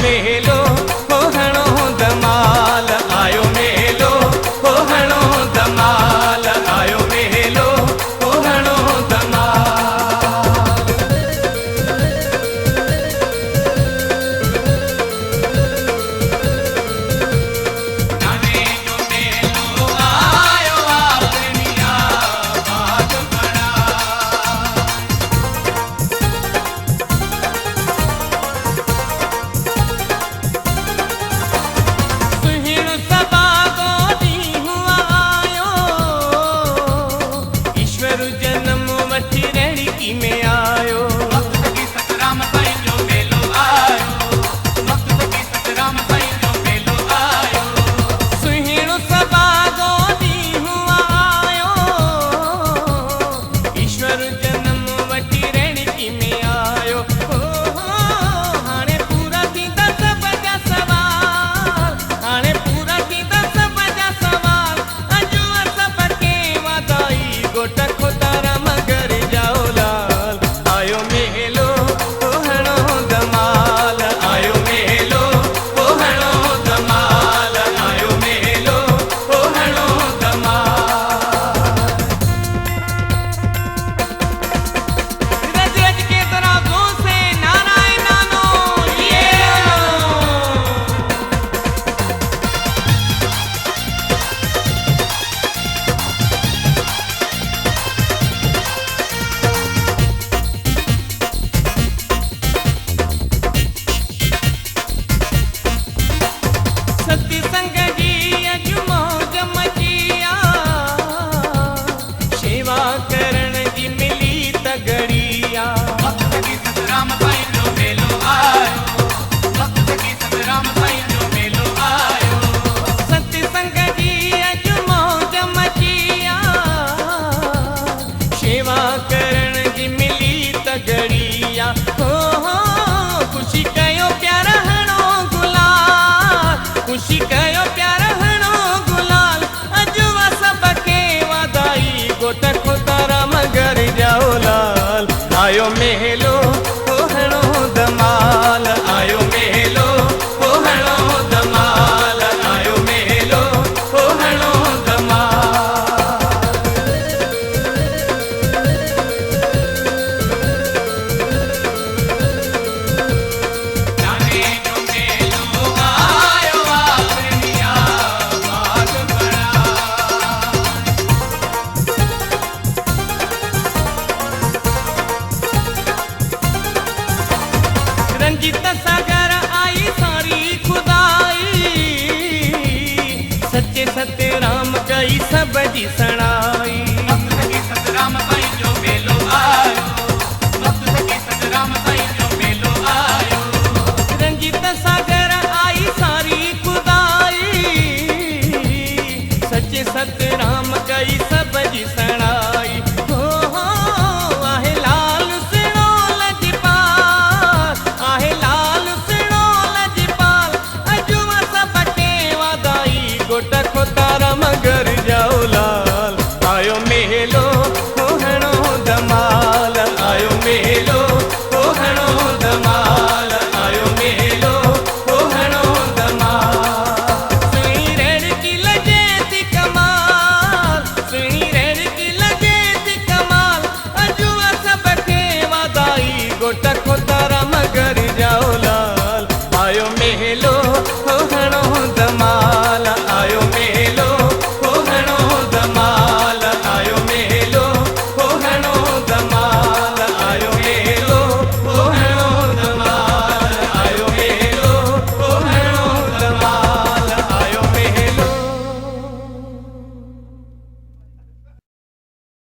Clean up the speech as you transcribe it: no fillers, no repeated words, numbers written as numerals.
मेलो होहणो धमाल, आयो मेलो होहणो धमाल, आयो मेलो होहणो धमाल। नाने जो मेलो आयो अपनी आवाज बड़ा। सुहिण सभागो ॾींहुं आयो, ईश्वर जन्म वठी रेणकी में आयो। वक्त की सतराम साईं जो मेलो आयो, वक्त की सतराम साईं जो मेलो आयो। सुहिण सभागो ॾींहुं आयो, ईश्वर जन्म वठी रेणकी में आयो। हाणे पूरा थींदा सभ जा सवाल, हाणे पूरा थींदा सभ जा सवाल। अॼु सभ खे वाधाई गोट खुदाराम घर जाओ लाल। आयो मेलो होहणो धमाल, आयो मेलो होहणो धमाल, आयो मेलो होहणो धमाल। रज रज के तराजू से नारायण नानो ये सती